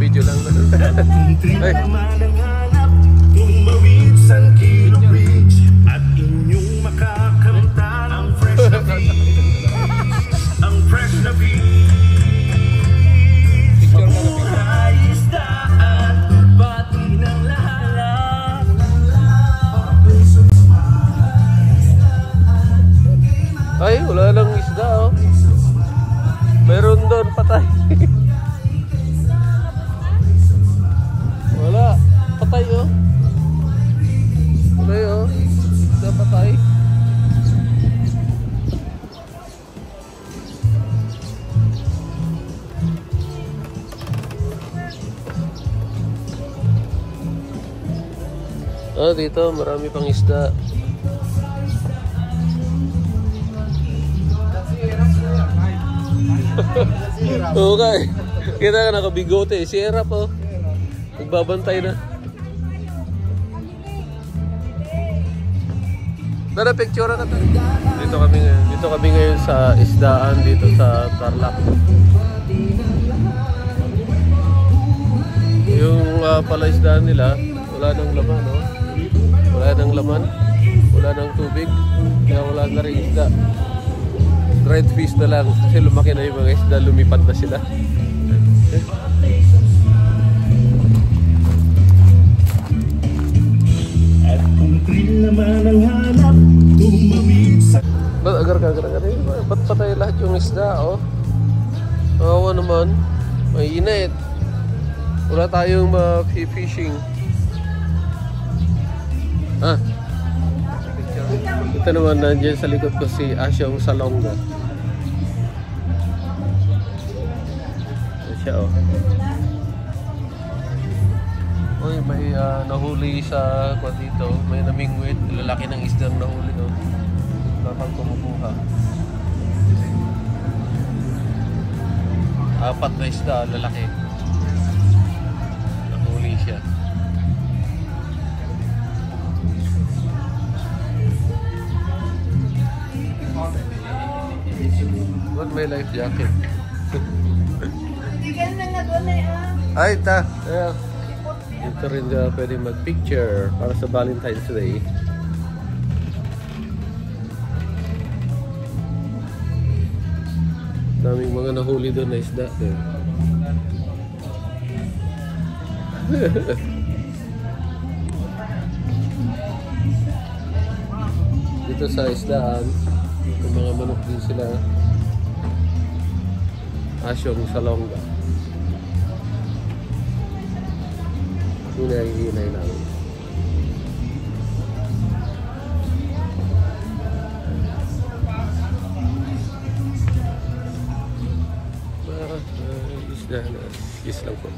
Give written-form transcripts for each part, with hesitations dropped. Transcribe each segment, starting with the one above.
video lang na. Ay. Tumawid sa Kilo Bridge at inyong makakamtan ang fresh na beach. Ang fresh na beach. Buhay isdaan, bati ng lahat. Ay, wala lang isda oh. Meron doon patay. Wala, patay oh. Patay oh. Isda patay. Oh, dito marami pang isda. Okay. Kita ka nakabigote. Si Era po. Nagbabantay na. Tara, picture ka tayo. Dito kami ngayon sa isdaan dito sa Tarlac. Yung palaisdaan nila, wala nang laman, no? Wala nang laman. Wala nang tubig. Kaya wala na rin isda. Dried fish na lang kasi lumaki na yung mga isda, lumipad na sila. At kung thrill naman ang hanap, tumawid sa... Ba't agar? Ba't patay lahat yung isda, oh? Awa naman. May init. Wala tayong ma-fishing. Ah. Ito naman, nandiyan sa likod ko si Asyong Salonga. Ito siya, oh. Uy, may nahuli sa kwa dito. May namingwit. Lalaki ng isdang nahuli doon. Kapag kumukuha. 4 na isda, lalaki. Nahuli siya. What may life jacket? Ay, ta. Yeah. Dito rin pwede mag-picture para sa Valentine's Day. Daming mga nahuli doon na isda. Dito sa isdaan, yung mga manok din sila. Asyong Salonga. Hinay-hinay namin. Isda na. Yes lang po.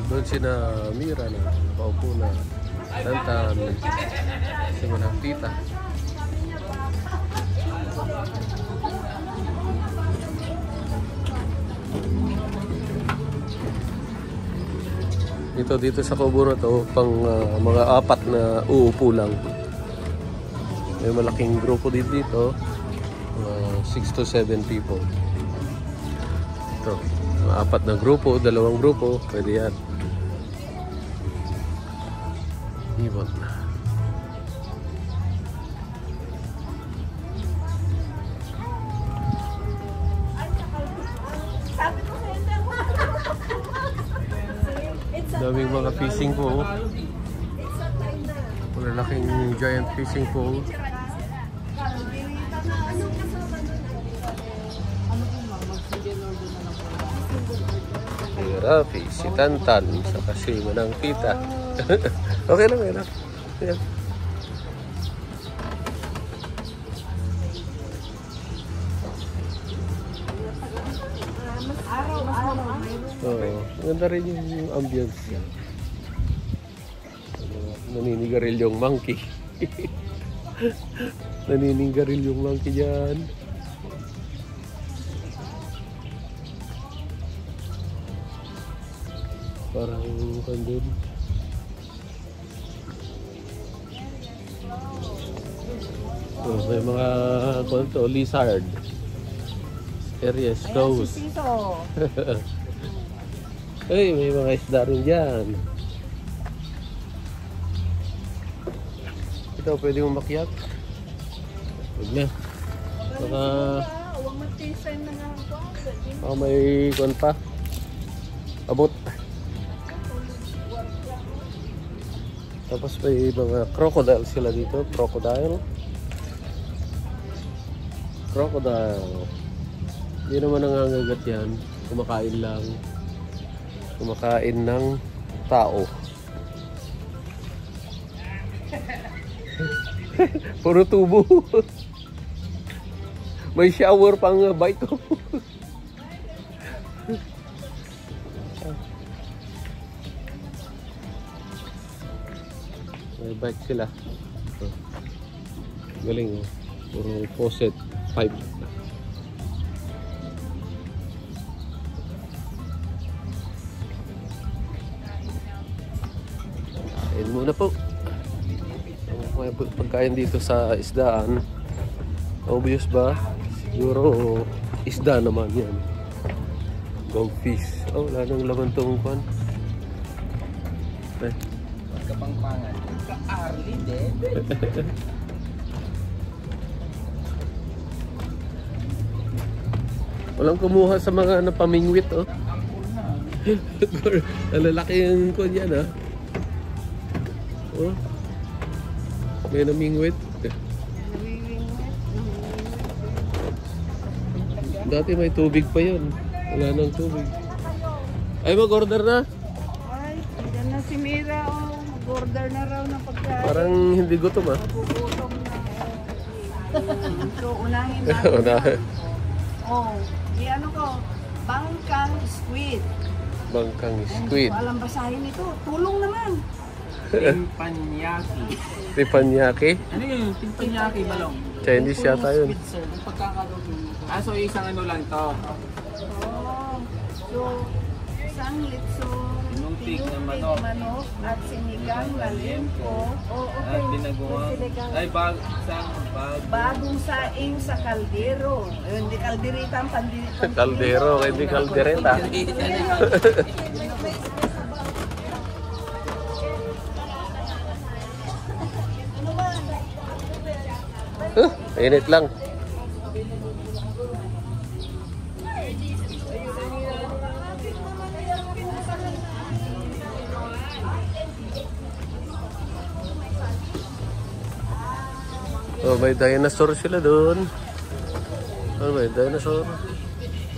Doon sina Mira na nakaupo na tantan si Manang Tita. Dito sa kubo na to pang mga 4 na uupo lang. May malaking grupo dito 6 to 7 people. Ito, 4 na grupo, 2 grupo, pwede yan. Ibot na. Daming mga fishing pole. Malalaking giant fishing pole. Rafi, si Tantan, saka si Manang Tita. Okay lang, yan. Ayan. Maganda rin yung ambience. Naninigaril yung monkey. Naninigaril yung monkey dyan. Parang kandun. Oh, may mga konto, lizard. Aries, Ayan ghost. si Tito. Ay, may mga isda rin dyan. Ito, pwede mong makyat. Huwag na. Baka... Huwag magtisan na nga ako. may kon pa. Abot. Tapos may mga crocodile sila dito. Crocodile. Hindi naman nangangagat yan. Kumakain lang. Kumakain ng tao. Puro tubo. May shower pang bike ko. May bike sila. Galing oh. Puro faucet pipe. Kain muna po. May pagkain dito sa isdaan. Obvious ba? Siguro isda naman yan. Goldfish. Oh, wala nang laman tong pan. Eh. Kapangpangan. Ka-arly din. Walang kumuha sa mga napamingwit, oh. Lalaki yung kon yan, ah. Oh. May namingwit. Dati may tubig pa yun. Wala nang tubig. Ay, mag-order na. Ay, dyan na si Mira. Oh. Mag-order na raw ng pagkain. Parang hindi gutom, ah. Magugutom na. So, unahin natin. Unahin. Oh, di ano ko, bangkang squid. Bangkang Hindi squid. ko alam basahin ito. Tulong naman. Timpanyaki. Teppanyaki. Ano yun? Timpanyaki balong? Chinese yata yun. Sweet sir. Yung pagkakaroon. So isang ano lang to. Oh, so, isang litso, Tinupig na manok. at sinigang na limpo. Oh, okay. At binaguang. Sinigang. Ay, isang Bagong saing sa kaldero. Ayun, di kalderita ang pandito. Kaldero, hindi kaldereta. Init lang. Oh, may dinosaur sila doon. Oh, may dinosaur.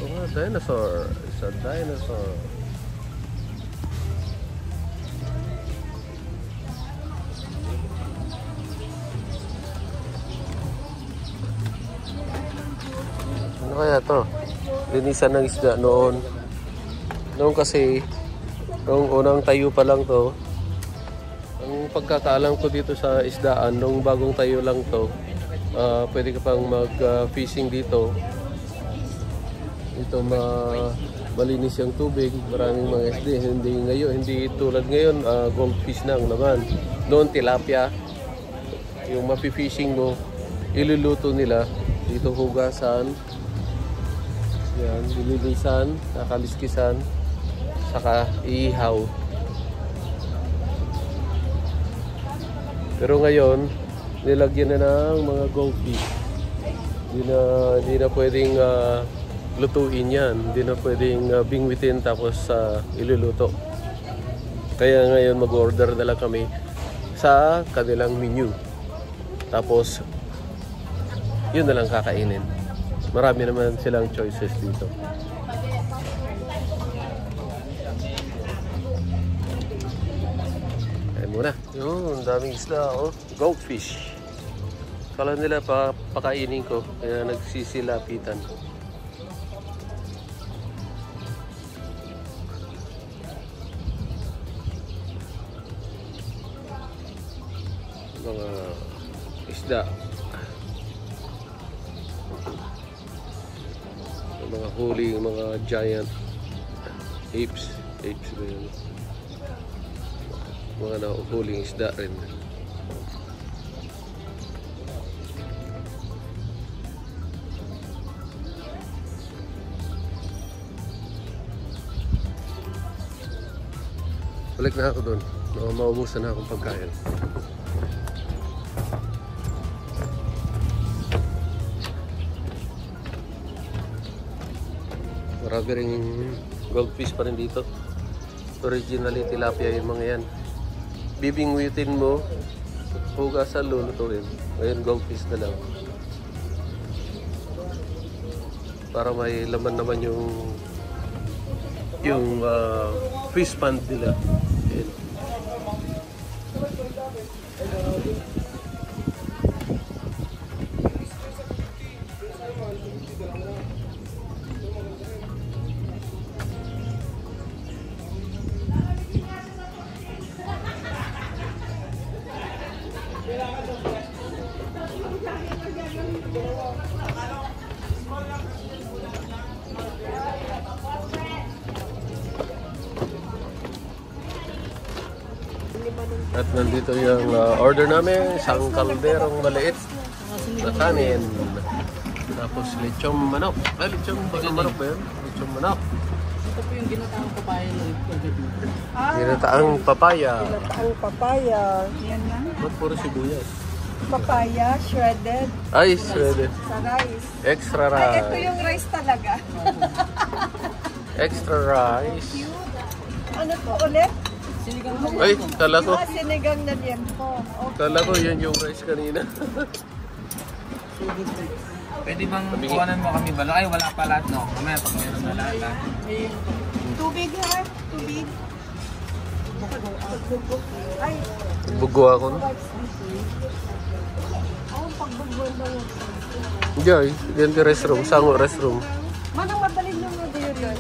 Oh, nga, dinosaur. It's a dinosaur. Ano kaya to? Linisan ng isda noon. Noon kasi, noong unang tayo pa lang to, ang pagkakaalam ko dito sa isdaan, nung bagong tayo lang to, pwede ka pang mag-fishing dito. Ito malinis yung tubig, maraming mga isda. Hindi tulad ngayon, goldfish na ang laman. Noon tilapia, yung mapi-fishing mo, iluluto nila. Dito hugasan, yan, nililisan, nakaliskisan, saka iihaw. Pero ngayon, nilagyan na ng mga goldfish. Hindi na pwedeng lutuin yan. Hindi na pwedeng bingwitin tapos iluluto. Kaya ngayon mag-order na lang kami sa kanilang menu. Tapos, yun na lang kakainin. Marami naman silang choices dito. Muna. Yun, daming isda, oh. Goldfish. Kala nila pakainin ko, kaya nagsisilapitan. Mga isda. Mga huli, mga giant apes. Apes ba yun? Mga nahuhuling isda rin. Balik na ako doon. Maubusan na akong pagkain. Marami ring goldfish pa rin dito. Originally tilapia yung mga yan. Bibingwitin mo, hugasan, lulutuin. Ngayon goldfish na lang. Para may laman naman yung fish pond nila. Ayan. At nandito yung order namin, isang kalderong maliit na kanin. Tapos lechong manok. Ay, lechong manok ba yun? Lechong manok. Ito po yung ginataang papaya na kagabi. Ginataang papaya. Ginataang papaya. Yan na. Ba't puro sibuyas? Papaya, shredded. Ay, shredded. Sa rice. Extra Ay, ito rice. yung rice talaga. Extra rice. Ano to ulit? Sinigang na Ay, kala ko. Sinigang na liempo. Okay. Kala ko yun yung rice kanina. Pwede bang kuhanan mo kami balo? Ay, wala pa lahat, no? Mamaya pag meron na lahat, ha? Tubig ha? Tubig? Ay, Bugo ako. pagbugbuan ba yun? Hindi ay, ganti restroom. Sango restroom. Manang madaling yung mga yun.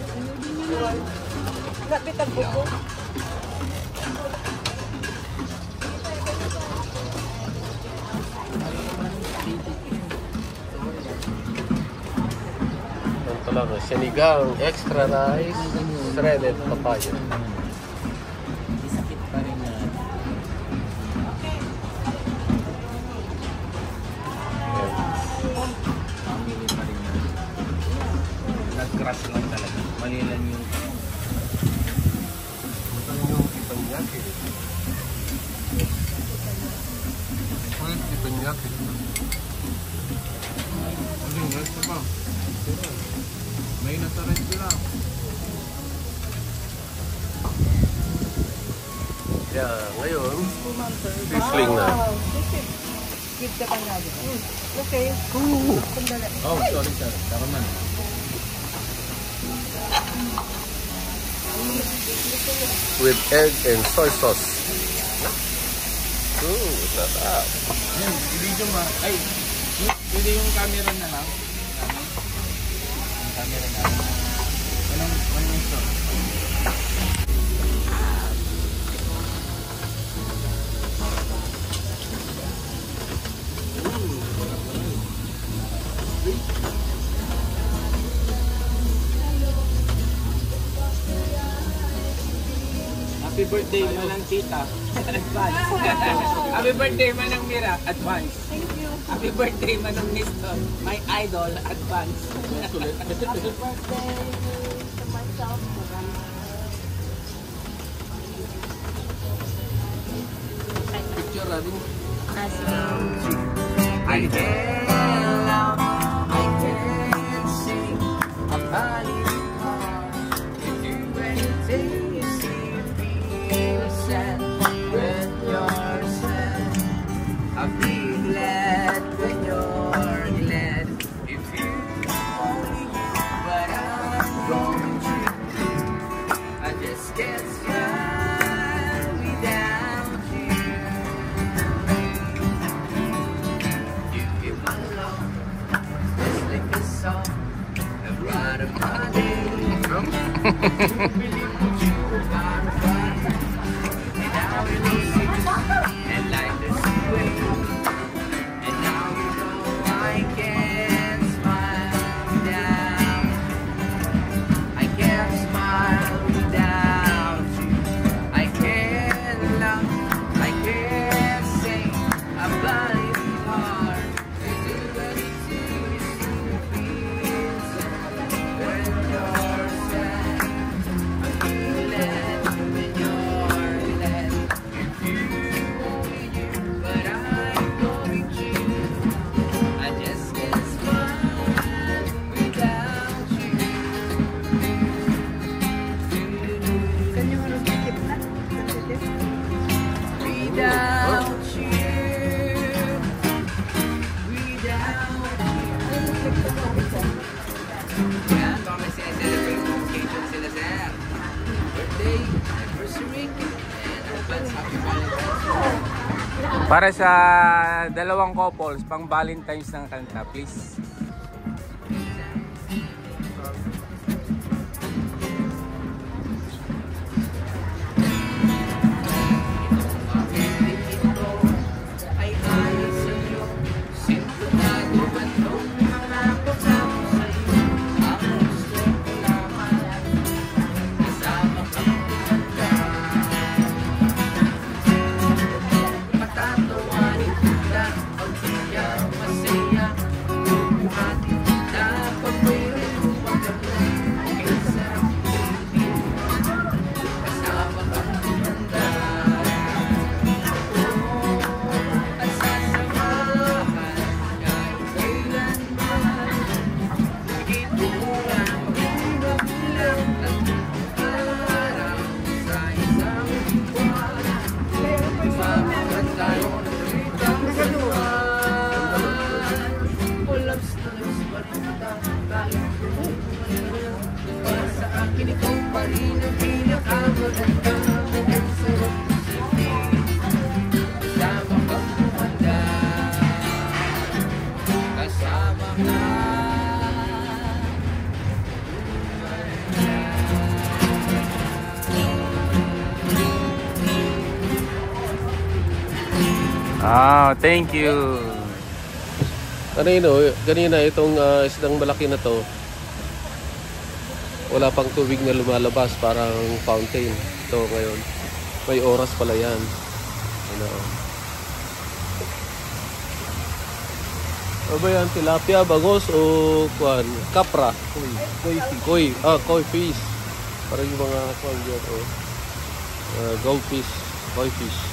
Lapit ang bugo. Ito lang, sinigang, extra rice, shredded papaya. Sakit pa rin na. Family pa rin na. Nag-crush lang talaga. Mali lang yung... Ito yung ipanyaki. Ipanyaki. Ano yung rest na ba? May nasa rest na lang. Yeah, ngayon, sizzling na. Give the panado. Okay. Sandali. Oh, sorry sir. Tama man. With egg and soy sauce. Ooh, sarap. Yan, i-video mo. Ay, pwede yung camera na lang. Yung camera na lang. Anong ito? Happy birthday manang tita. Advance. Happy birthday manang Mira. Advance. Thank you. Happy birthday manang Nestor. My idol. Advance. Happy birthday to myself. Picture natin. I can't love, I can't sing about it. You do anything you see, you feel sad when you're sad. I'll be glad when you're glad. If you only knew what I'm going through, I just can't stand without you. You give my love, just like a song, a part of my day. You believe what you got right, and I will see and like the way. And now you know I can't smile without. I can't smile without you. I can't love, I can't sing. I find it hard to do anything you feel sad when you're sad. Para sa dalawang couples, pang Valentine's ng kanta, please. Ay ayon sa'yo, sintonado man nung nangako ako sa'yo. Ako gusto ko lamang kasama kang tumanda. Matatawanin kita, pagsiyaw masaya. Bubuhatin kita pag mayroon magkabla. Kaya sarap ibigin, kasama kang tumanda. At sasamahan kahit kailanman. Higit kulang bilang araw sa isang buwan. Mamakan tayo ng ritang saluhan. Ulams na labs pa rin kahit kulang. Para sa akin ikaw pa rin ang pinakamaganda. Ang sarap isipin, kasama kang tumanda. Kasama ka. Thank you. Kanina itong isdang malaki na to, wala pang tubig na lumalabas, parang fountain. Ito ngayon, may oras pala yan. Ano? Ano ba yan? Tilapia, bangos o kuan? Kapra? Koi fish. Parang yung mga kuan dyan. Goldfish, koi fish.